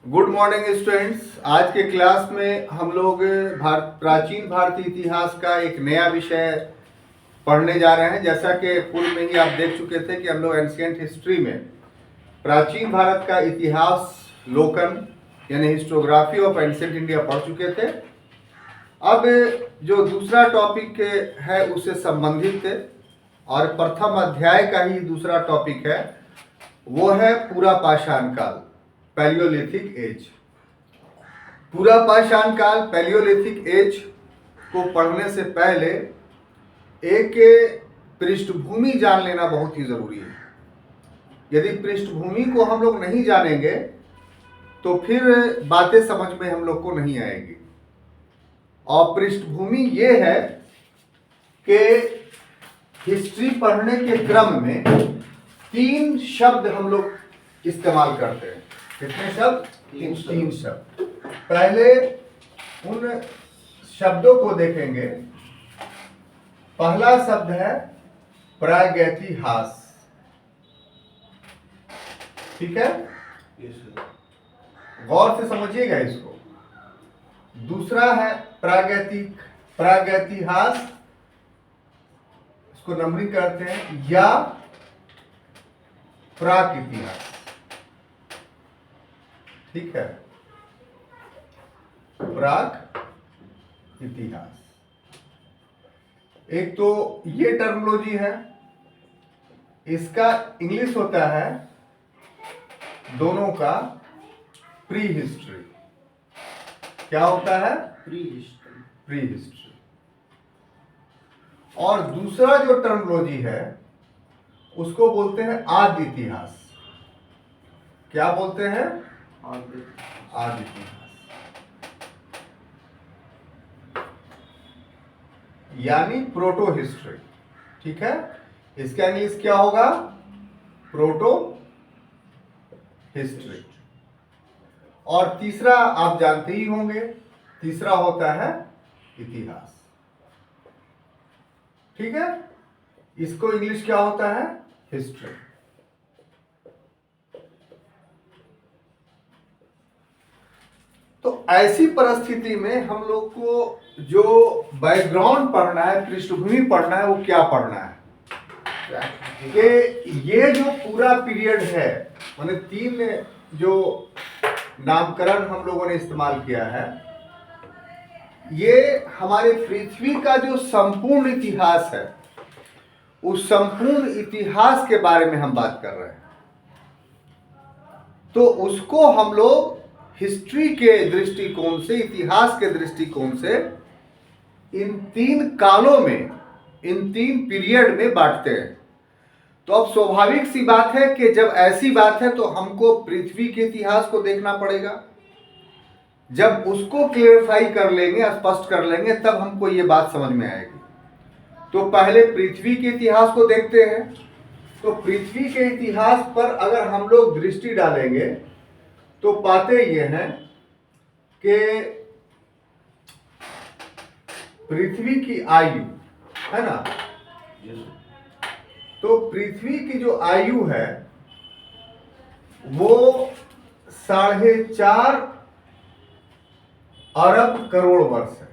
Good morning students. आज के class में हम लोग प्राचीन भारतीय इतिहास का एक नया विषय पढ़ने जा रहे हैं। जैसा कि पूर्व में ही आप देख चुके थे कि हम लोग एंशिएंट हिस्ट्री में प्राचीन भारत का इतिहास लोकन यानी हिस्टोग्राफी ऑफ एंशिएंट इंडिया पढ़ चुके थे। अब जो दूसरा टॉपिक है उससे संबंधित और प्रथम अध्याय का ही दूसरा टॉपिक है, वो है पूरा पाषाण काल, पैलियोलिथिक एज। पूरा पाषाण काल, पैलियोलिथिक एज को पढ़ने से पहले एक पृष्ठभूमि जान लेना बहुत ही जरूरी है। यदि पृष्ठभूमि को हम लोग नहीं जानेंगे तो फिर बातें समझ में हम लोग को नहीं आएगी। और पृष्ठभूमि ये है कि हिस्ट्री पढ़ने के क्रम में 3 शब्द हम लोग इस्तेमाल करते हैं। कितने शब्द? 3 शब्द। पहले उन शब्दों को देखेंगे। पहला शब्द है प्रागैतिहास। ठीक है, गौर से समझिएगा इसको। दूसरा है प्रागैतिहास, इसको नंबरिंग करते हैं, या प्राक इतिहास। ठीक है, प्राक इतिहास। एक तो ये टर्मिनोलॉजी है, इसका इंग्लिश होता है दोनों का प्री हिस्ट्री। क्या होता है? Pre history. और दूसरा जो टर्मिनोलॉजी है उसको बोलते हैं आदि इतिहास। क्या बोलते हैं? आदि इतिहास, यानी प्रोटो हिस्ट्री। ठीक है, इसका इंग्लिश क्या होगा? Proto history. और तीसरा आप जानते ही होंगे, तीसरा होता है इतिहास। ठीक है, इसको इंग्लिश क्या होता है? हिस्ट्री। तो ऐसी परिस्थिति में हम लोग को जो बैकग्राउंड पढ़ना है, पृष्ठभूमि पढ़ना है, वो क्या पढ़ना है कि ये जो पूरा पीरियड है, माने 3 जो नामकरण हम लोगों ने इस्तेमाल किया है, ये हमारे पृथ्वी का जो संपूर्ण इतिहास है, उस संपूर्ण इतिहास के बारे में हम बात कर रहे हैं। तो उसको हम लोग हिस्ट्री के दृष्टिकोण से, इतिहास के दृष्टिकोण से इन 3 कालों में, इन 3 पीरियड में बांटते हैं। तो अब स्वाभाविक सी बात है कि जब ऐसी बात है तो हमको पृथ्वी के इतिहास को देखना पड़ेगा। जब उसको क्लियरिफाई कर लेंगे, स्पष्ट कर लेंगे, तब हमको ये बात समझ में आएगी। तो पहले पृथ्वी के इतिहास को देखते हैं। तो पृथ्वी के इतिहास पर अगर हम लोग दृष्टि डालेंगे तो पाते ये हैं कि पृथ्वी की आयु है ना, तो पृथ्वी की जो आयु है वो 4.5 अरब करोड़ वर्ष है।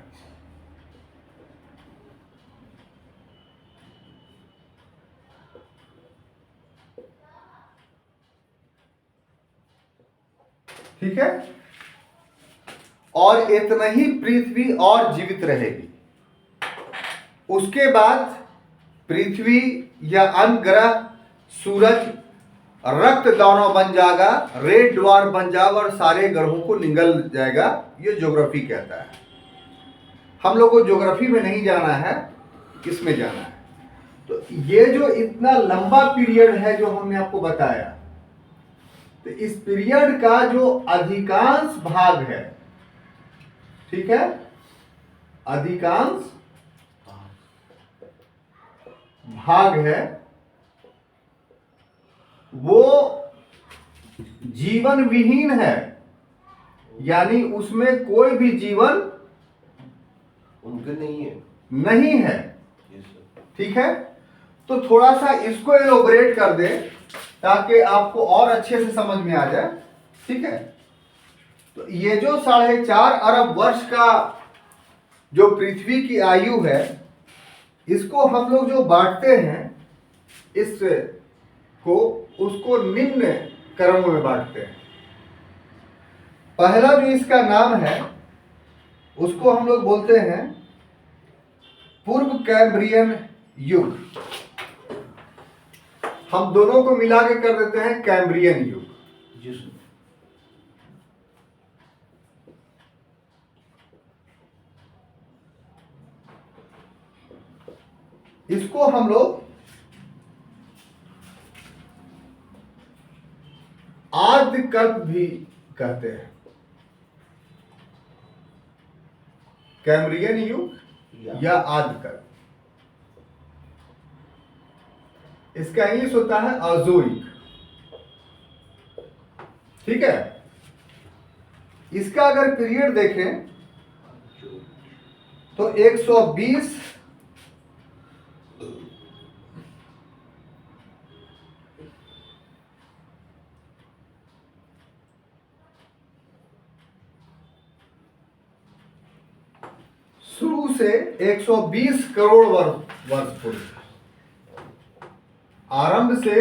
ठीक है, और इतना ही पृथ्वी और जीवित रहेगी। उसके बाद पृथ्वी या अन्य ग्रह, सूरज, रक्त दानव बन जाएगा, रेड ड्वार्फ बन जाएगा और सारे ग्रहों को निगल जाएगा। ये ज्योग्राफी कहता है। हम लोग को ज्योग्राफी में नहीं जाना है, किसमें जाना है? तो ये जो इतना लंबा पीरियड है जो हमने आपको बताया, तो इस पीरियड का जो अधिकांश भाग है, ठीक है, अधिकांश भाग है वो जीवन विहीन है, यानी उसमें कोई भी जीवन उनके नहीं है। ठीक है, तो थोड़ा सा इसको एलोबरेट कर दे ताकि आपको और अच्छे से समझ में आ जाए। ठीक है, तो ये जो 4.5 अरब वर्ष का जो पृथ्वी की आयु है, इसको हम लोग जो बांटते हैं इस को, उसको निम्न क्रमों में बांटते हैं। पहला जो इसका नाम है उसको हम लोग बोलते हैं पूर्व कैम्ब्रियन युग। हम दोनों को मिला के कर देते हैं कैम्ब्रियन युग। इसको हम लोग आद्यकल्प भी कहते हैं। कैम्ब्रियन युग या आद्यकल्प, इसका इंग्लिश होता है अजोइक। ठीक है। इसका अगर पीरियड देखें तो 120 शुरू से 120 करोड़ वर्ष पूर्व, आरंभ से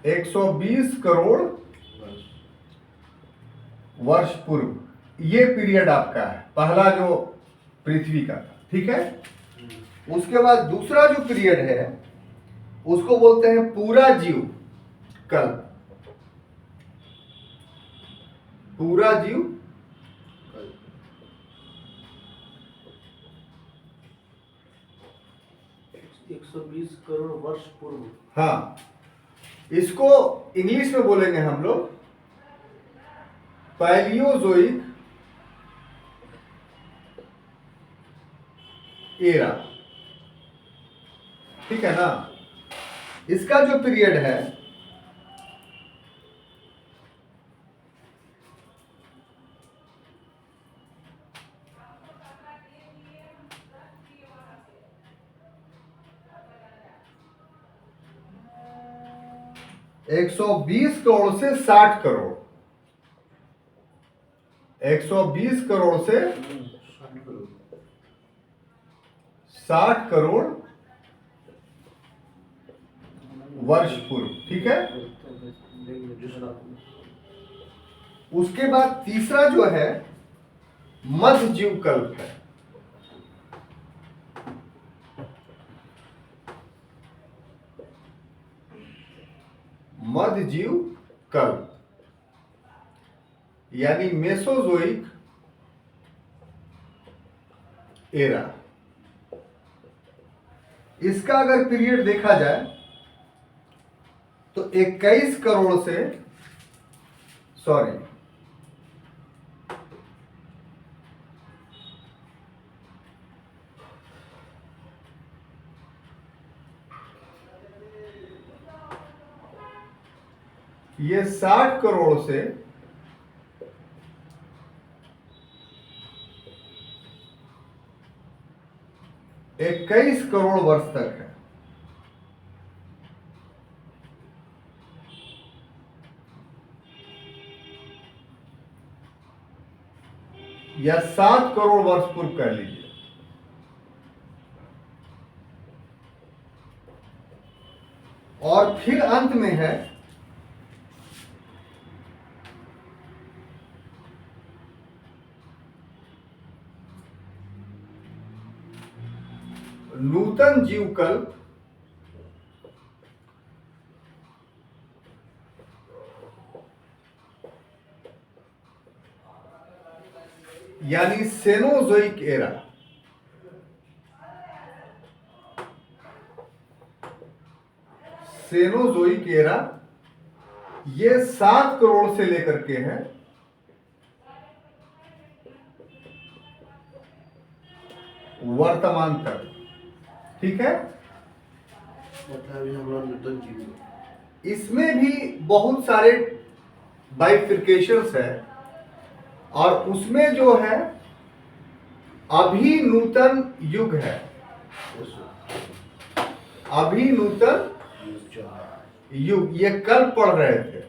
120 करोड़ वर्ष पूर्व ये पीरियड आपका है, पहला जो पृथ्वी का था। ठीक है। उसके बाद दूसरा जो पीरियड है उसको बोलते हैं पूरा जीव कल्प। पूरा जीव 120 करोड़ वर्ष पूर्व। हाँ, इसको इंग्लिश में बोलेंगे हम लोग पैलियोजोइक एरा। ठीक है ना। इसका जो पीरियड है एक 120 करोड़ से 60 करोड़, 120 करोड़ से 60 करोड़ वर्ष पूर्व। ठीक है। उसके बाद तीसरा जो है मध्यजीव कल्प है। मध्यजीव कल्प यानी मेसोजोइक एरा। इसका अगर पीरियड देखा जाए तो 21 करोड़ से सॉरी 60 करोड़ से 21 करोड़ वर्ष तक है। या 7 करोड़ वर्ष पूर्व कर लीजिए। और फिर अंत में है नूतन जीवकल्प यानी सेनोजोइक एरा। सेनोजोइक एरा ये 7 करोड़ से लेकर के है वर्तमान तक। ठीक है। मतलब हम लोग नूतन जीव, इसमें भी बहुत सारे बाइफिकेशंस है और उसमें जो है अभी नूतन युग है। अभी नूतन चल रहा है। युग, ये कल पढ़ रहे थे।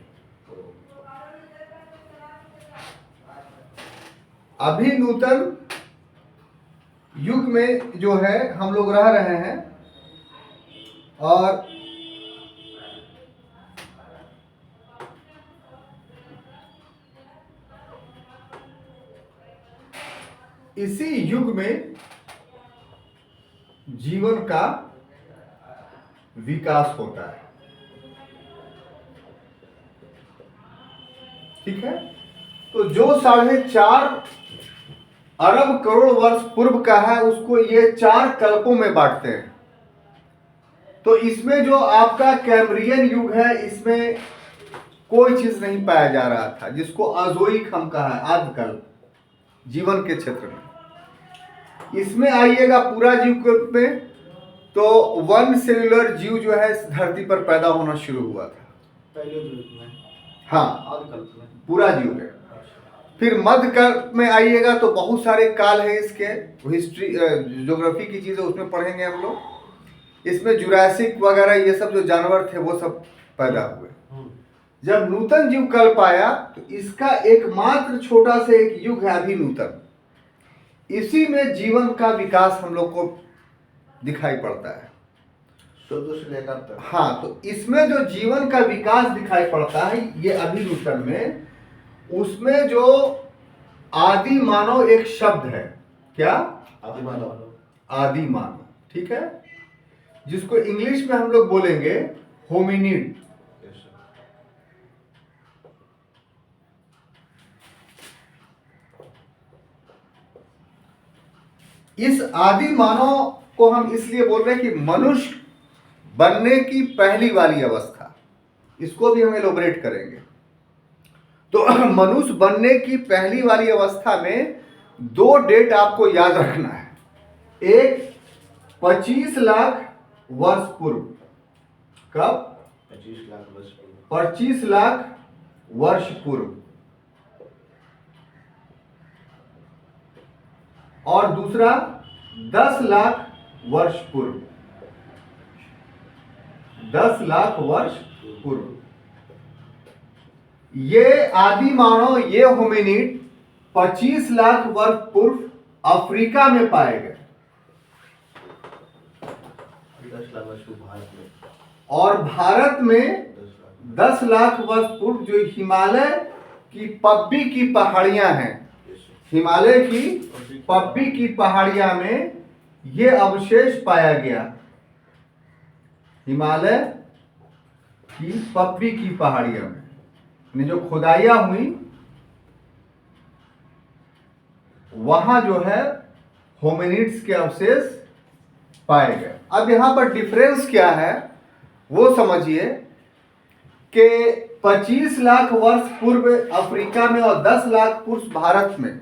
अभी नूतन युग में जो है हम लोग रह रहे हैं, और इसी युग में जीवन का विकास होता है। ठीक है, तो जो 4.5 अरब करोड़ वर्ष पूर्व का है, उसको ये 4 कल्पों में बांटते हैं। तो इसमें जो आपका कैम्ब्रियन युग है, इसमें कोई चीज नहीं पाया जा रहा था, जिसको अजोइक हम कहा है, आदिकल्प जीवन के क्षेत्र में। इसमें आइएगा पूरा जीव कल्प में, तो 1 सेलुलर जीव जो है इस धरती पर पैदा होना शुरू हुआ था। पहले युग में, हाँ, आदिकल्प में पूरा जीव है। फिर मध्य काल में आइएगा तो बहुत सारे काल है इसके, हिस्ट्री ज्योग्राफी की चीजें उसमें पढ़ेंगे हम लोग। इसमें जुरासिक वगैरह ये सब जो जानवर थे वो सब पैदा हुए। जब नूतन जीव कल्प आया तो इसका एकमात्र छोटा सा एक युग है अभी नूतन। इसी में जीवन का विकास हम लोग को दिखाई पड़ता है। 14 से लेकर तक। हाँ, तो इसमें जो जीवन का विकास दिखाई पड़ता है ये अभी नूतन में, उसमें जो आदि मानव एक शब्द है। क्या? आदि मानव। आदि मानव, ठीक है, जिसको इंग्लिश में हम लोग बोलेंगे होमिनिड। इस आदि मानव को हम इसलिए बोल रहे हैं कि मनुष्य बनने की पहली वाली अवस्था, इसको भी हम एलोबरेट करेंगे। तो मनुष्य बनने की पहली वाली अवस्था में 2 डेट आपको याद रखना है। एक 25 लाख वर्ष पूर्व। कब? 25 लाख वर्ष पूर्व। 25 लाख वर्ष पूर्व। और दूसरा 10 लाख वर्ष पूर्व। 10 लाख वर्ष पूर्व। ये आदि मानव, ये होमिनिड 25 लाख वर्ष पूर्व अफ्रीका में पाए गए। 10 लाख वर्ष पूर्व भारत में। और भारत में 10 लाख वर्ष पूर्व जो हिमालय की पब्बी की पहाड़ियां हैं, हिमालय की पब्बी की पहाड़ियां में ये अवशेष पाया गया। हिमालय की पब्बी की पहाड़ियां में जो खुदाइयां हुई, वहां जो है होमिनिड्स के अवशेष पाए गए। अब यहां पर डिफरेंस क्या है वो समझिए कि 25 लाख वर्ष पूर्व अफ्रीका में और 10 लाख पूर्व भारत में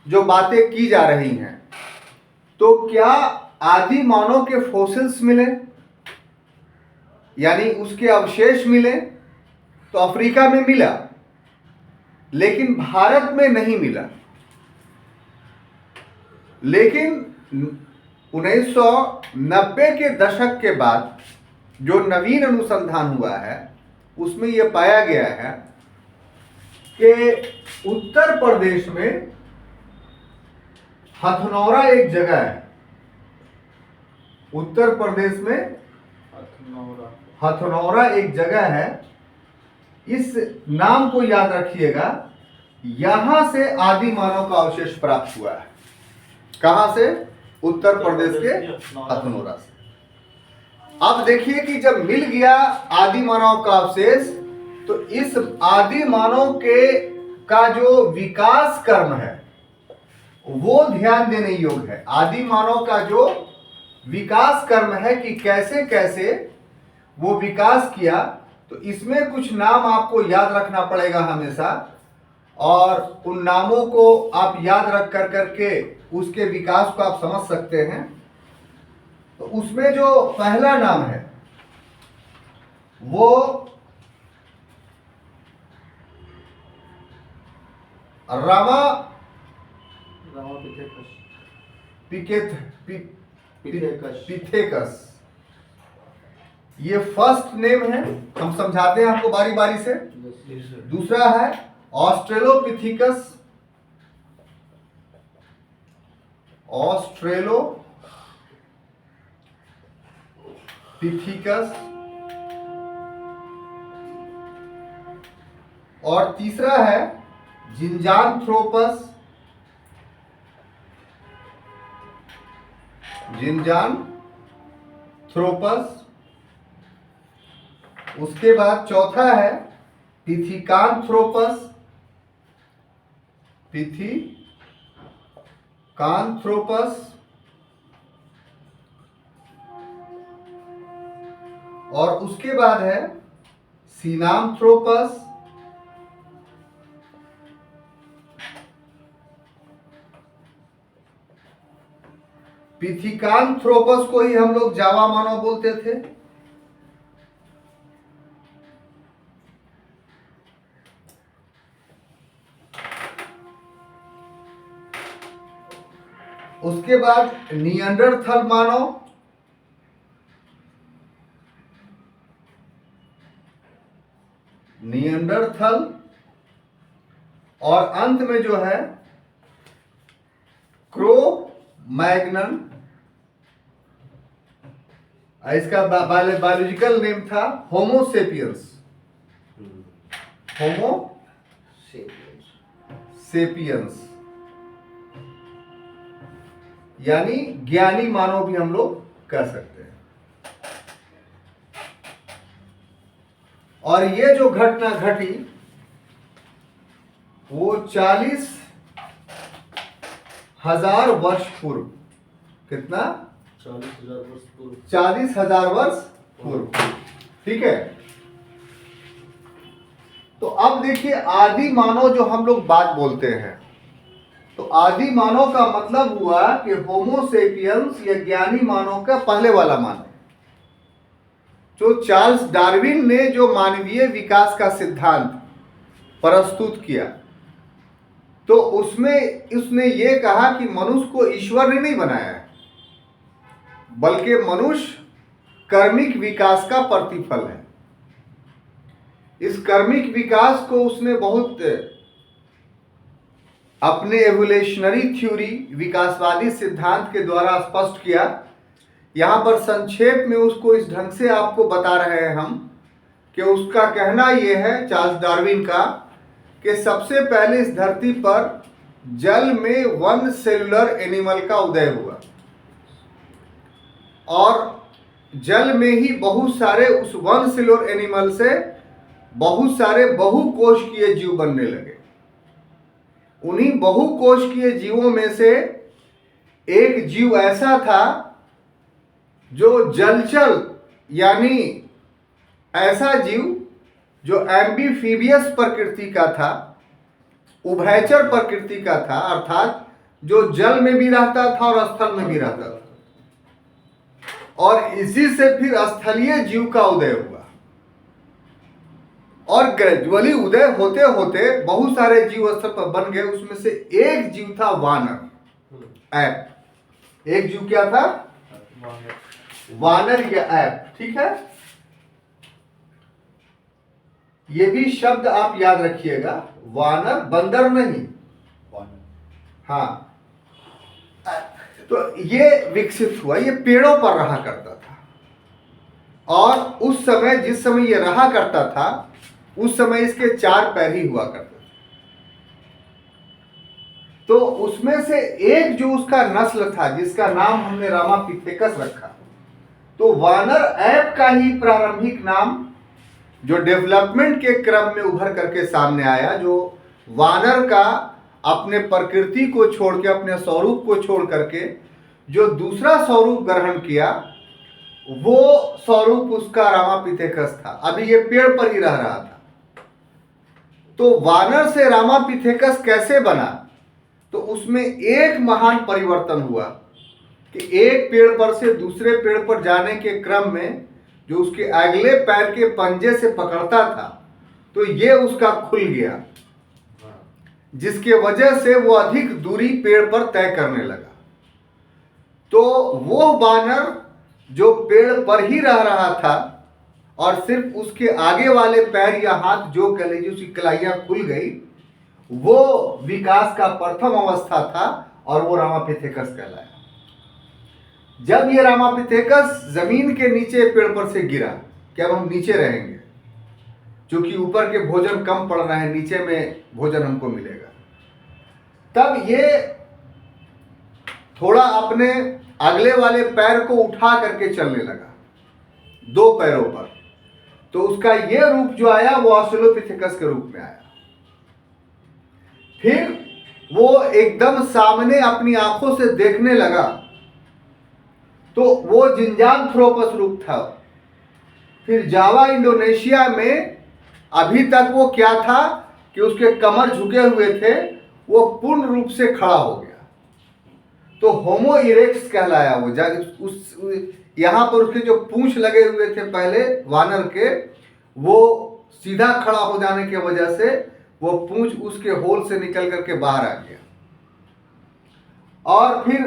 जो बातें की जा रही हैं, तो क्या आदि मानव के फॉसिल्स मिले, यानी उसके अवशेष मिले, तो अफ्रीका में मिला, लेकिन भारत में नहीं मिला। लेकिन 1990 के दशक के बाद जो नवीन अनुसंधान हुआ है उसमें यह पाया गया है कि उत्तर प्रदेश में हथनौरा एक जगह है। उत्तर प्रदेश में हथनौरा एक जगह है। इस नाम को याद रखिएगा। यहां से आदि मानव का अवशेष प्राप्त हुआ है। कहां से? उत्तर प्रदेश के हथनौरा से। अब देखिए कि जब मिल गया आदि मानव का अवशेष, तो इस आदि मानव के का जो विकास कर्म है वो ध्यान देने योग्य है। आदि मानव का जो विकास कर्म है कि कैसे कैसे वो विकास किया, तो इसमें कुछ नाम आपको याद रखना पड़ेगा हमेशा, और उन नामों को आप याद रख कर करके उसके विकास को आप समझ सकते हैं। तो उसमें जो पहला नाम है वो पिथेकस। ये फर्स्ट नेम है, हम समझाते हैं आपको बारी बारी से। दूसरा है ऑस्ट्रेलोपिथिकस, ऑस्ट्रेलोपिथिकस। और तीसरा है जिंजानथ्रोपस, जिंजानथ्रोपस। उसके बाद चौथा है पिथिकांथ्रोपस, पिथिकांथ्रोपस। और उसके बाद है सीनामथ्रोपस, पिथिकांथ्रोपस को ही हम लोग जावा मानव बोलते थे। उसके बाद निएंडरथल मानव, निएंडरथल। और अंत में जो है क्रो-मैग्नन। इसका बायोलॉजिकल नेम था होमोसेपियंस, होमोसेपियंस, यानी ज्ञानी मानव भी हम लोग कह सकते हैं। और ये जो घटना घटी वो 40,000 वर्ष पूर्व। कितना? 40,000 वर्ष पूर्व। 40,000 वर्ष पूर्व। ठीक है। तो अब देखिए आदि मानव जो हम लोग बात बोलते हैं, तो आदि मानव का मतलब हुआ कि होमोसेपियंस या ज्ञानी मानव का पहले वाला मानव, जो चार्ल्स डार्विन ने जो मानवीय विकास का सिद्धांत प्रस्तुत किया, तो उसमें उसने ये कहा कि मनुष्य को ईश्वर ने नहीं बनाया है, बल्कि मनुष्य कर्मिक विकास का प्रतिफल है। इस कर्मिक विकास को उसने बहुत अपने एवोल्यूशनरी थ्योरी, विकासवादी सिद्धांत के द्वारा स्पष्ट किया। यहाँ पर संक्षेप में उसको इस ढंग से आपको बता रहे हैं हम कि उसका कहना यह है, चार्ल्स डार्विन का, कि सबसे पहले इस धरती पर जल में वन सेलुलर एनिमल का उदय हुआ और जल में ही बहुत सारे उस वन सेलुलर एनिमल से बहुत सारे बहुकोशिकीय जीव बनने लगे। उन्हीं बहुकोशिकीय जीवों में से एक जीव ऐसा था जो जलचर, यानी ऐसा जीव जो एम्बीफीबियस प्रकृति का था, उभयचर प्रकृति का था, अर्थात जो जल में भी रहता था और स्थल में भी रहता था। और इसी से फिर स्थलीय जीव का उदय हुआ और ग्रेजुअली उदय होते होते बहुत सारे जीव स्तर पर बन गए। उसमें से एक जीव था वानर, ऐप। एक जीव क्या था? वानर या ऐप। ठीक है, ये भी शब्द आप याद रखिएगा, वानर, बंदर नहीं। हाँ, तो ये विकसित हुआ, ये पेड़ों पर रहा करता था और उस समय, जिस समय ये रहा करता था, उस समय इसके 4 पैर ही हुआ करते थे। तो उसमें से एक जो उसका नस्ल था, जिसका नाम हमने रामापिथेकस रखा, तो वानर ऐप का ही प्रारंभिक नाम जो डेवलपमेंट के क्रम में उभर करके सामने आया, जो वानर का अपने प्रकृति को छोड़ के, अपने स्वरूप को छोड़ करके जो दूसरा स्वरूप ग्रहण किया, वो स्वरूप उसका रामापिथेकस था। अभी ये पेड़ पर ही रह रहा था। तो वानर से रामापिथेकस कैसे बना? तो उसमें एक महान परिवर्तन हुआ कि एक पेड़ पर से दूसरे पेड़ पर जाने के क्रम में जो उसके अगले पैर के पंजे से पकड़ता था, तो ये उसका खुल गया, जिसके वजह से वो अधिक दूरी पेड़ पर तय करने लगा। तो वो वानर जो पेड़ पर ही रह रहा था, और सिर्फ उसके आगे वाले पैर या हाथ जो कह लीजिए उसकी कलाइयां खुल गई, वो विकास का प्रथम अवस्था था और वो रामापिथेकस कहलाया। जब ये रामापिथेकस जमीन के नीचे पेड़ पर से गिरा कि अब हम नीचे रहेंगे, क्योंकि ऊपर के भोजन कम पड़ रहे हैं, नीचे में भोजन हमको मिलेगा, तब ये थोड़ा अपने अगले वाले पैर को उठा करके चलने लगा, दो पैरों पर। तो उसका ये रूप जो आया वो ऑस्ट्रेलोपिथेकस के रूप में आया। फिर वो एकदम सामने अपनी आंखों से देखने लगा तो वो जिंजांथ्रोपस रूप था। फिर जावा इंडोनेशिया में अभी तक वो क्या था कि उसके कमर झुके हुए थे, वो पूर्ण रूप से खड़ा हो गया, तो होमो इरेक्ट्स कहलाया वो। उस यहाँ पर उसके जो पूंछ लगे हुए थे पहले वानर के, वो सीधा खड़ा हो जाने की वजह से वो पूंछ उसके होल से निकल करके बाहर आ गया। और फिर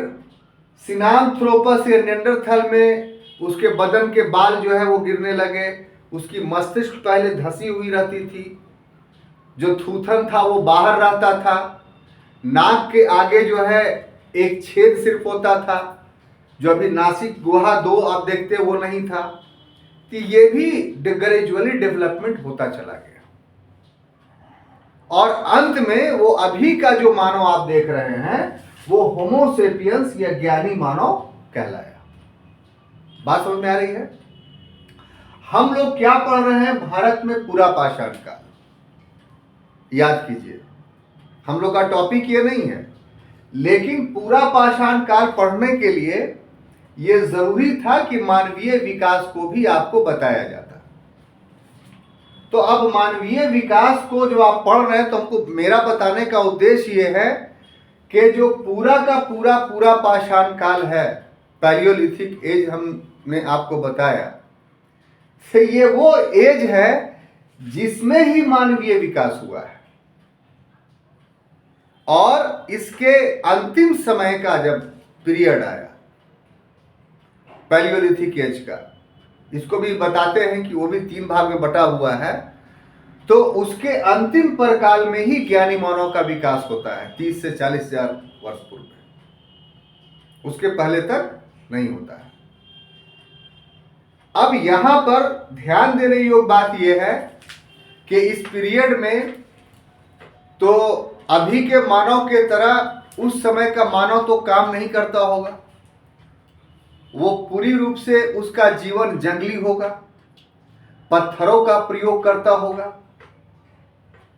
सिनांथ्रोपस या निएंडरथल में उसके बदन के बाल जो है वो गिरने लगे, उसकी मस्तिष्क पहले धसी हुई रहती थी, जो थूथन था वो बाहर रहता था, नाक के आगे जो है एक छेद सिर्फ होता था, जो अभी नासिक गुहा 2 आप देखते वो नहीं था। तो ये भी ग्रेजुअली डेवलपमेंट होता चला गया और अंत में वो अभी का जो मानव आप देख रहे हैं वो होमो सेपियंस या ज्ञानी मानव कहलाया। बात समझ में आ रही है? हम लोग क्या पढ़ रहे हैं? भारत में पूरा पाषाण काल। याद कीजिए, हम लोग का टॉपिक ये नहीं है, लेकिन पूरा पाषाण काल पढ़ने के लिए यह जरूरी था कि मानवीय विकास को भी आपको बताया जाता। तो अब मानवीय विकास को जो आप पढ़ रहे हैं, तो हमको मेरा बताने का उद्देश्य यह है कि जो पूरा का पूरा पाषाण काल है, पैलियोलिथिक एज हमने आपको बताया, से ये वो एज है जिसमें ही मानवीय विकास हुआ है। और इसके अंतिम समय का जब पीरियड आया पैलियोलिथिक एज का, इसको भी बताते हैं कि वो भी 3 भाग में बटा हुआ है, तो उसके अंतिम परकाल में ही ज्ञानी मानव का विकास होता है, 30 से 40 हजार वर्ष पूर्व में। उसके पहले तक नहीं होता है। अब यहां पर ध्यान देने योग्य बात यह है कि इस पीरियड में तो अभी के मानव के तरह उस समय का मानव तो काम नहीं करता होगा, वो पूरी रूप से उसका जीवन जंगली होगा, पत्थरों का प्रयोग करता होगा।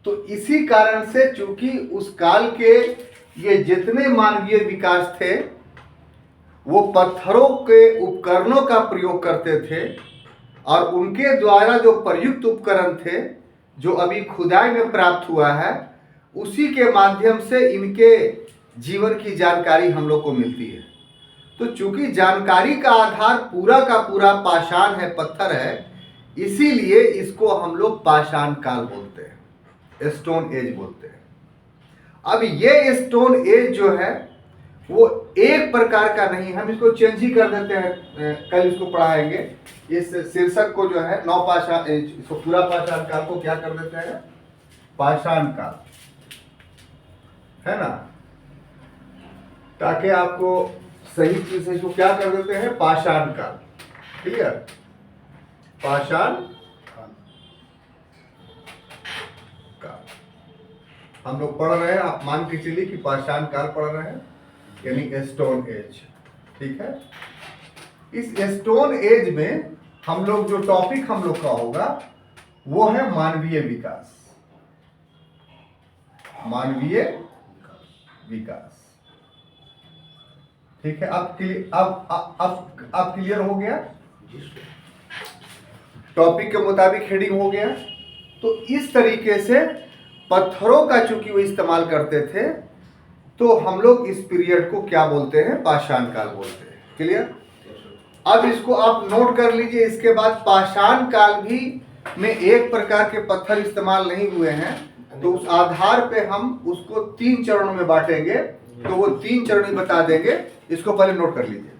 तो इसी कारण से चूंकि उस काल के ये जितने मानवीय विकास थे वो पत्थरों के उपकरणों का प्रयोग करते थे, और उनके द्वारा जो प्रयुक्त उपकरण थे जो अभी खुदाई में प्राप्त हुआ है, उसी के माध्यम से इनके जीवन की जानकारी हम लोग को मिलती है। तो चूंकि जानकारी का आधार पूरा का पूरा पाषाण है, पत्थर है, इसीलिए इसको हम लोग पाषाण काल बोलते हैं, स्टोन एज बोलते हैं। अब ये स्टोन एज जो है वो एक प्रकार का नहीं, हम इसको चेंज ही कर देते हैं, कल इसको पढ़ाएंगे। इस शीर्षक को जो है नौ पाषाण, इसको पूरा पाषाण काल को क्या कर देते हैं? पाषाण काल, है ना, ताकि आपको सही चीज से इसको क्या कर देते हैं? पाषाण काल। क्लियर? पाषाण काल हम लोग पढ़ रहे हैं, आप मान के चलिए कि पाषाण काल पढ़ रहे हैं, यानी स्टोन एज। ठीक है? इस स्टोन एज में हम लोग जो टॉपिक हम लोग का होगा वो है मानवीय विकास। मानवीय विकास। ठीक है? अब क्लियर हो गया? टॉपिक के मुताबिक हेडिंग हो गया। तो इस तरीके से पत्थरों का चूंकि वो इस्तेमाल करते थे, तो हम लोग इस पीरियड को क्या बोलते हैं? पाषाण काल बोलते हैं। क्लियर? अब इसको आप नोट कर लीजिए। इसके बाद पाषाण काल भी में एक प्रकार के पत्थर इस्तेमाल नहीं हुए हैं, तो उस आधार पे हम उसको 3 चरणों में बांटेंगे। तो वो 3 चरण ही बता देंगे, इसको पहले नोट कर लीजिए।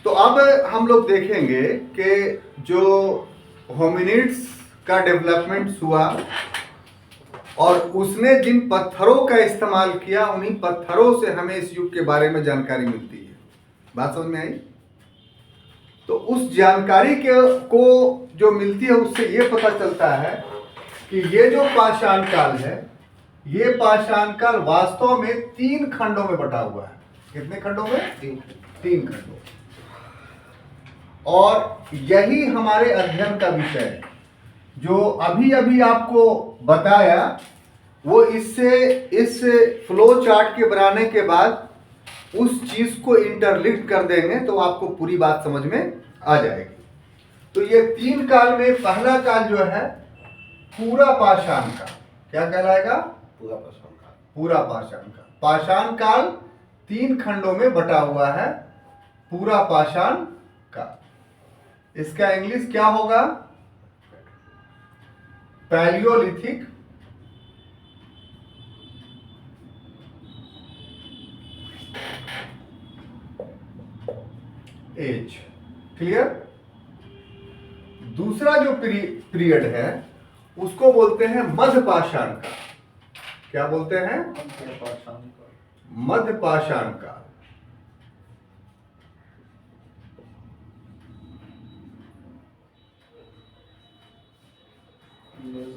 तो अब हम लोग देखेंगे कि जो होमिनिड्स का डेवलपमेंट हुआ और उसने जिन पत्थरों का इस्तेमाल किया, उन्हीं पत्थरों से हमें इस युग के बारे में जानकारी मिलती है। बात समझ में आई? तो उस जानकारी को जो मिलती है उससे ये पता चलता है कि ये जो पाषाण काल है, ये पाषाण काल वास्तव में 3 खंडों में बटा हुआ है। कितने खंडों में? 3 खंडों। और यही हमारे अध्ययन का विषय है। जो अभी अभी आपको बताया वो इस फ्लो चार्ट के बनाने के बाद उस चीज को इंटरलिंक कर देंगे तो आपको पूरी बात समझ में आ जाएगी। तो ये 3 काल में पहला काल जो है पूरा पाषाण काल, क्या कहलाएगा? पूरा पाषाण काल। पूरा पाषाण काल। पाषाण काल 3 खंडों में बटा हुआ है, पूरा पाषाण काल। इसका इंग्लिश क्या होगा? Palaeolithic age. क्लियर? दूसरा जो पीरियड है उसको बोलते हैं मध्य पाषाण काल। क्या बोलते हैं? मध्य पाषाण काल।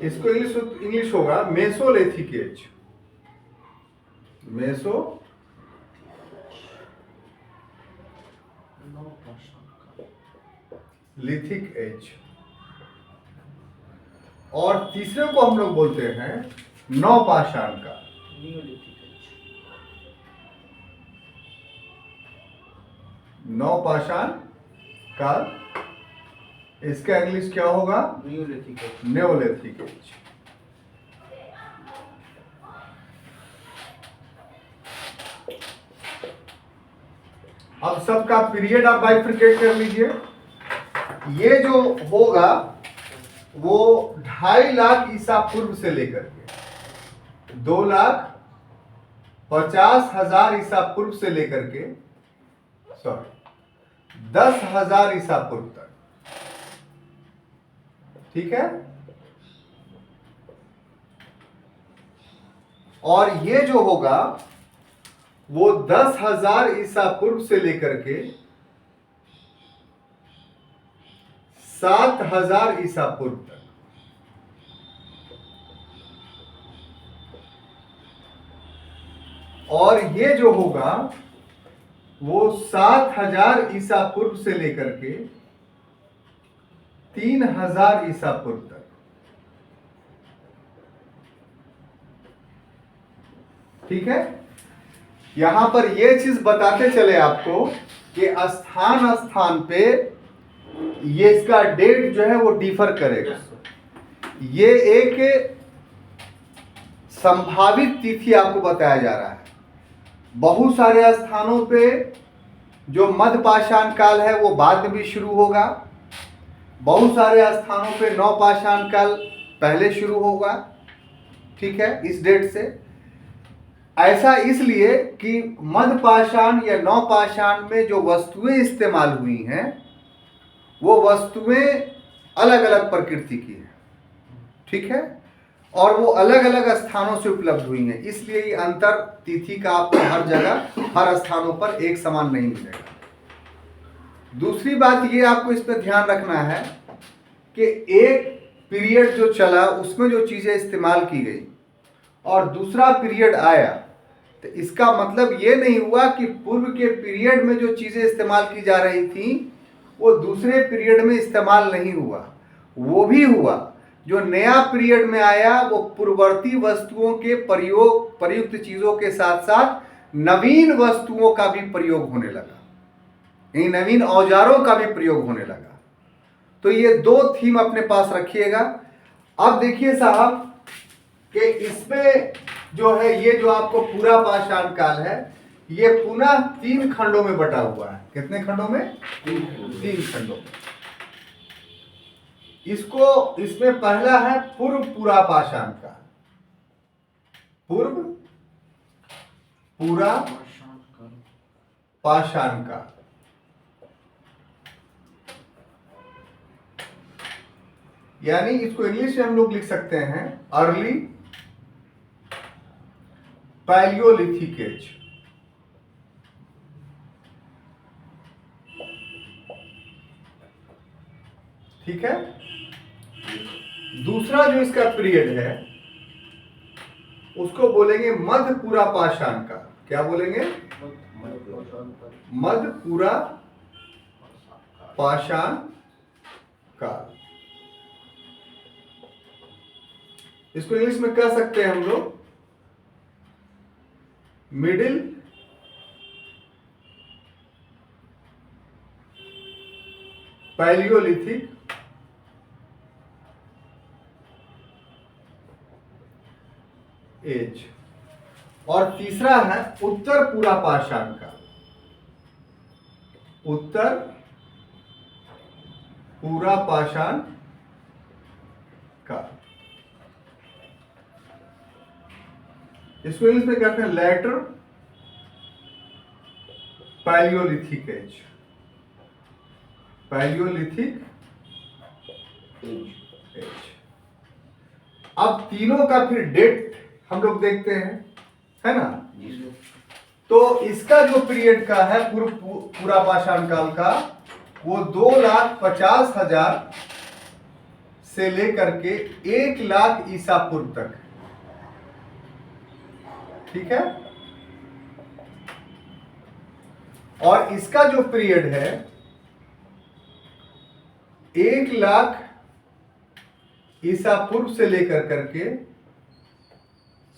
इसको इंग्लिश होगा मेसोलिथिक एज। Lithic as. और तीसरे को हम लोग बोलते हैं नवपाषाण काल। नवपाषाण काल। इसका इंग्लिश क्या होगा? Neolithic age. अब सबका पीरियड आप बाइफरकेट कर लीजिए। ये जो होगा वो 2.5 लाख ईसा पूर्व से लेकर के 2,50,000 ईसा पूर्व से लेकर के 10,000 ईसा पूर्व तक। ठीक है? और ये जो होगा वो 10,000 ईसा पूर्व से लेकर के 7,000 ईसा पूर्व तक। और ये जो होगा वो 7,000 ईसा पूर्व से लेकर के 3,000 ईसा पूर्व तक। ठीक है? यहां पर ये चीज बताते चले आपको कि स्थान स्थान पे ये इसका डेट जो है वो डिफर करेगा। ये एक संभावित तिथि आपको बताया जा रहा है। बहुत सारे स्थानों पे जो मध्य पाषाण काल है वो बाद में भी शुरू होगा। बहुत सारे स्थानों पे नवपाषाण काल पहले शुरू होगा। ठीक है? इस डेट से ऐसा इसलिए कि मध्य पाषाण या नवपाषाण में जो वस्तुएं इस्तेमाल हुई हैं वो वस्तुएं अलग अलग प्रकृति की हैं। ठीक है? और वो अलग अलग स्थानों से उपलब्ध हुई हैं, इसलिए ये अंतर तिथि का आपको हर जगह हर स्थानों पर एक समान नहीं मिलेगा। दूसरी बात ये आपको इस पर ध्यान रखना है कि एक पीरियड जो चला उसमें जो चीजें इस्तेमाल की गई और दूसरा पीरियड आया, तो इसका मतलब ये नहीं हुआ कि पूर्व के पीरियड में जो चीजें इस्तेमाल की जा रही थी वो दूसरे पीरियड में इस्तेमाल नहीं हुआ। वो भी हुआ। जो नया पीरियड में आया वो पूर्ववर्ती वस्तुओं के प्रयुक्त चीजों के साथ साथ नवीन वस्तुओं का भी प्रयोग होने लगा, यानी नवीन औजारों का भी प्रयोग होने लगा। तो ये 2 थीम अपने पास रखिएगा। अब देखिए साहब कि इसमें जो है ये जो आपको पूरा पाषाण काल है ये पुनः 3 खंडों में बटा हुआ है। कितने खंडों में? 3 खंडों में। इसमें पहला है पूर्व पूरा पाषाण काल। पूर्व पूरा पाषाण काल। यानी इसको इंग्लिश में हम लोग लिख सकते हैं अर्ली पैलियोलिथिक एज। ठीक है। दूसरा जो इसका पीरियड है उसको बोलेंगे मध्य पूरा पाषाण काल। क्या बोलेंगे? मध्य पूरा पाषाण काल। इसको इंग्लिश में कह सकते हैं हम लोग मिडिल पैलियोलिथिक एज। और तीसरा है उत्तर पूरा पाषाण काल। उत्तर पूरा पाषाण काल, इसको इंग्लिश में कहते हैं later palaeolithic age. Palaeolithic age. अब तीनों का फिर डेट हम लोग देखते हैं, है ना? तो इसका जो पीरियड का है पूरा पाषाण काल का, वो 2,50,000 से लेकर के 1,00,000 ईसा पूर्व तक। ठीक है। और इसका जो पीरियड है 1,00,000 ईसा पूर्व से लेकर करके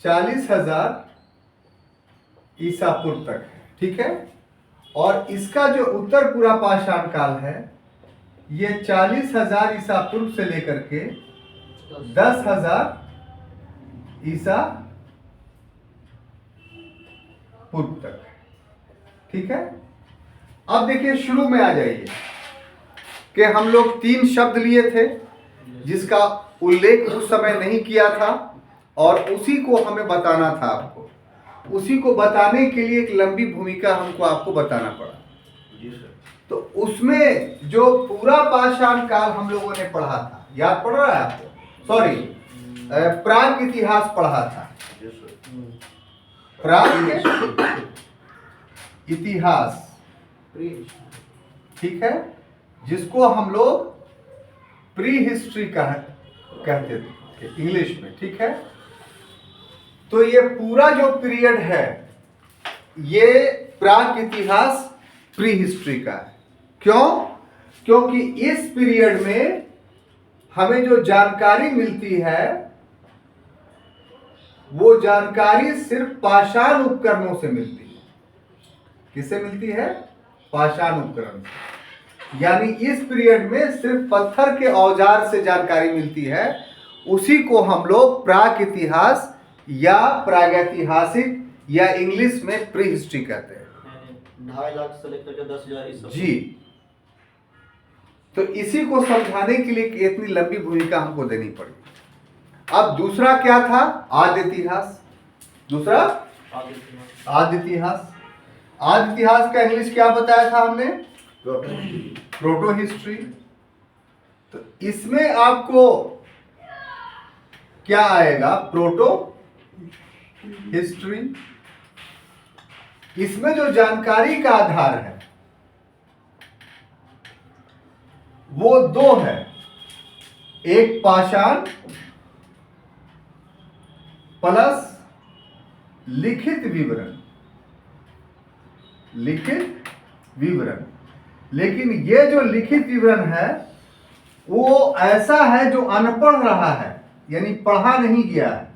40,000 ईसा पूर्व तक है। ठीक है। और इसका जो उत्तर पूरा पाषाण काल है ये 40,000 ईसा पूर्व से लेकर के 10,000 ईसा पूर्व तक। ठीक है। अब देखिए शुरू में आ जाइए कि हम लोग 3 शब्द लिए थे जिसका उल्लेख उस समय नहीं किया था और उसी को हमें बताना था आपको। उसी को बताने के लिए एक लंबी भूमिका हमको आपको बताना पड़ा। जी सर। तो उसमें जो पूरा पाषाण काल हम लोगों ने पढ़ा था, याद पड़ रहा है आपको? सॉरी, प्राग इतिहास पढ़ा था। जी सर। प्राग इतिहास। ठीक है। जिसको हम लोग प्री हिस्ट्री कहते थे इंग्लिश में। ठीक है। तो ये पूरा जो पीरियड है ये प्राग इतिहास प्री हिस्ट्री का है। क्यों? क्योंकि इस पीरियड में हमें जो जानकारी मिलती है वो जानकारी सिर्फ पाषाण उपकरणों से मिलती है। किससे मिलती है? पाषाण उपकरण से। यानी इस पीरियड में सिर्फ पत्थर के औजार से जानकारी मिलती है। उसी को हम लोग प्राग इतिहास या प्रागैतिहासिक या इंग्लिश में प्री हिस्ट्री कहते हैं। 2,50,000 से लेकर के 10,000 ईसा। जी। तो इसी को समझाने के लिए इतनी लंबी भूमिका हमको देनी पड़ी। अब दूसरा क्या था? आद्य इतिहास। दूसरा आद्य इतिहास। आद्य इतिहास का इंग्लिश क्या बताया था हमने? Proto history. तो इसमें आपको क्या आएगा? Proto history. इसमें जो जानकारी का आधार है वो 2 है। एक पाषाण प्लस लिखित विवरण। लिखित विवरण। लेकिन ये जो लिखित विवरण है वो ऐसा है जो अनपढ़ रहा है, यानी पढ़ा नहीं गया है।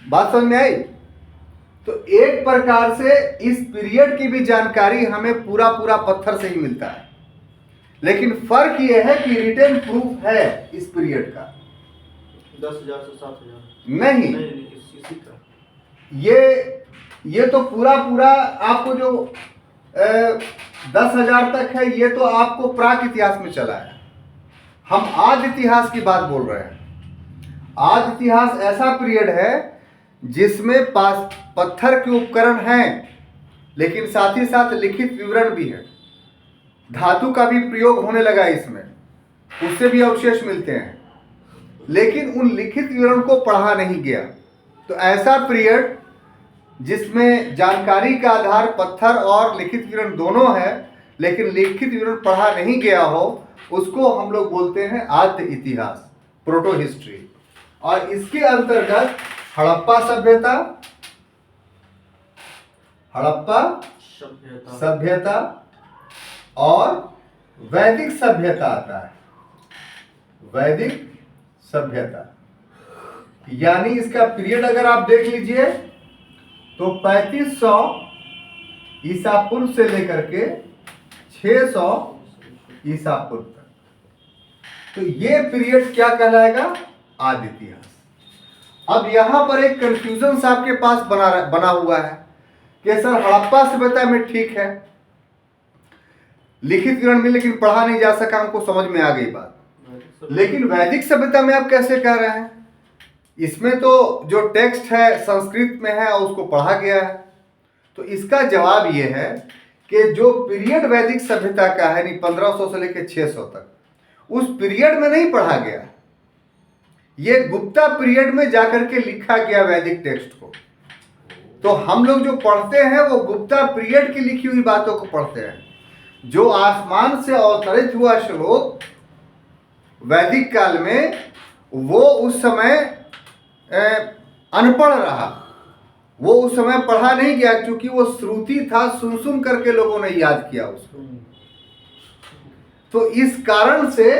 बात समझ में आई? तो एक प्रकार से इस पीरियड की भी जानकारी हमें पूरा पत्थर से ही मिलता है। लेकिन फर्क यह है कि रिटन प्रूफ है इस पीरियड का। 10,000 से 7,000 नहीं, इसी का। ये तो पूरा आपको जो 10,000 तक है ये तो आपको प्राक इतिहास में चला है। हम आद्य इतिहास की बात बोल रहे हैं। आद्य इतिहास ऐसा पीरियड है जिसमें पत्थर के उपकरण हैं लेकिन साथ ही साथ लिखित विवरण भी है। धातु का भी प्रयोग होने लगा इसमें। उससे भी अवशेष मिलते हैं, लेकिन उन लिखित विवरण को पढ़ा नहीं गया। तो ऐसा पीरियड जिसमें जानकारी का आधार पत्थर और लिखित विवरण दोनों है, लेकिन लिखित विवरण पढ़ा नहीं गया हो, उसको हम लोग बोलते हैं आद्य इतिहास, प्रोटो हिस्ट्री। और इसके अंतर्गत हड़प्पा सभ्यता, हड़प्पा सभ्यता और वैदिक सभ्यता आता है। वैदिक सभ्यता यानी इसका पीरियड अगर आप देख लीजिए तो 3500 ईसा पूर्व से लेकर के 600 ईसा पूर्व तक। तो ये पीरियड क्या कहलाएगा? आदि इतिहास। अब यहां पर एक कंफ्यूजन आपके पास बना हुआ है कि सर हड़प्पा सभ्यता में ठीक है, लिखित विवरण में लेकिन पढ़ा नहीं जा सका, हमको समझ में आ गई बात, लेकिन वैदिक सभ्यता में आप कैसे कह रहे हैं? इसमें तो जो टेक्स्ट है संस्कृत में है और उसको पढ़ा गया है। तो इसका जवाब ये है कि जो पीरियड वैदिक सभ्यता का है, यानी 1500 से लेकर 600 तक, उस पीरियड में नहीं पढ़ा गया। ये गुप्ता पीरियड में जाकर के लिखा गया वैदिक टेक्स्ट को। तो हम लोग जो पढ़ते हैं वो गुप्ता पीरियड की लिखी हुई बातों को पढ़ते हैं। जो आसमान से अवतरित हुआ श्लोक वैदिक काल में, वो उस समय अनपढ़ रहा, वो उस समय पढ़ा नहीं गया, क्योंकि वो श्रुति था, सुन सुन करके लोगों ने याद किया उसको। तो इस कारण से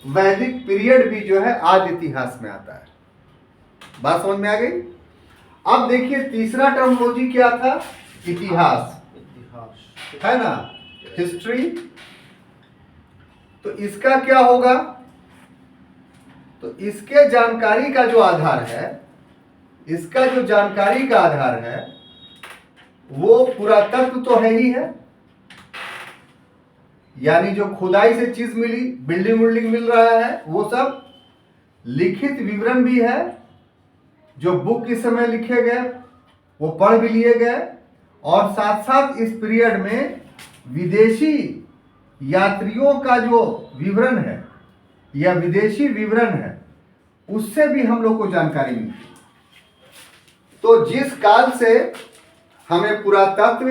वैदिक पीरियड भी जो है आदि इतिहास में आता है। बात समझ में आ गई? अब देखिए तीसरा टर्मिनोलॉजी क्या था? इतिहास, है ना, हिस्ट्री। तो इसका क्या होगा? तो इसके जानकारी का जो आधार है, इसका जो जानकारी का आधार है वो पुरातत्व तो है ही है, यानी जो खुदाई से चीज मिली, बिल्डिंग विल्डिंग मिल रहा है, वो सब। लिखित विवरण भी है, जो बुक के समय लिखे गए वो पढ़ भी लिए गए। और साथ साथ इस पीरियड में विदेशी यात्रियों का जो विवरण है या विदेशी विवरण है, उससे भी हम लोग को जानकारी मिलती है। तो जिस काल से हमें पुरातत्व,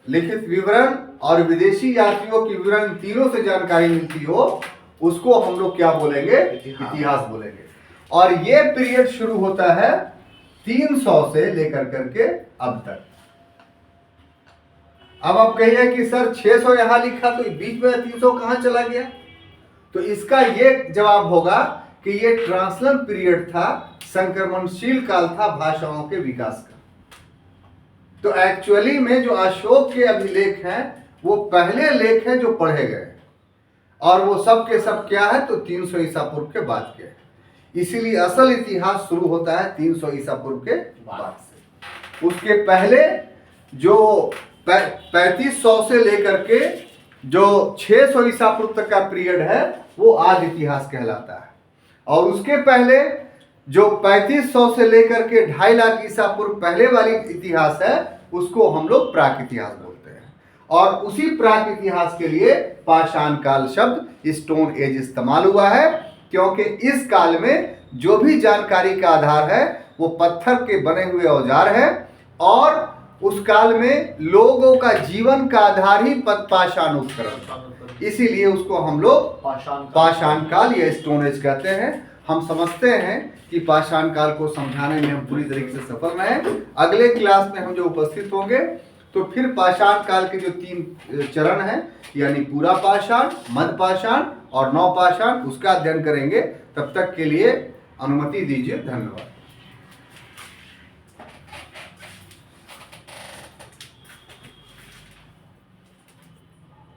लिखित विवरण और विदेशी यात्रियों की विवरण, तीनों से जानकारी मिलती हो, उसको हम लोग क्या बोलेंगे? इतिहास बोलेंगे। और ये पीरियड शुरू होता है 300 से लेकर करके अब तक। अब आप कहिए कि सर 600 यहां लिखा, तो बीच में 300 कहां चला गया? तो इसका ये जवाब होगा कि ये ट्रांसलन पीरियड था, संक्रमणशील काल था भाषाओं के विकास का। तो एक्चुअली में जो अशोक के अभिलेख हैं वो पहले लेख हैं जो पढ़े गए, और वो सब के सब क्या है? तो 300 ईसा पूर्व के बाद के। इसीलिए असल इतिहास शुरू होता है 300 ईसा पूर्व के बाद से। उसके पहले जो 3500 से लेकर के जो 600 ईसा पूर्व तक का पीरियड है वो आदि इतिहास कहलाता है। और उसके पहले जो 3500 से लेकर के 2.5 लाख ईसा पूर्व पहले वाली इतिहास है, उसको हम लोग प्राक इतिहास बोलते हैं। और उसी प्राक इतिहास के लिए पाषाण काल शब्द, स्टोन एज, इस्तेमाल हुआ है, क्योंकि इस काल में जो भी जानकारी का आधार है वो पत्थर के बने हुए औजार है, और उस काल में लोगों का जीवन का आधार ही पाषाण उपकरण, इसीलिए उसको हम लोग पाषाण काल या स्टोन एज कहते हैं। हम समझते हैं कि पाषाण काल को समझाने में हम पूरी तरीके से सफल रहे। अगले क्लास में हम जो उपस्थित होंगे तो फिर पाषाण काल के जो 3 चरण हैं, यानी पूरा पाषाण, मध्य पाषाण और नव पाषाण, उसका अध्ययन करेंगे। तब तक के लिए अनुमति दीजिए। धन्यवाद।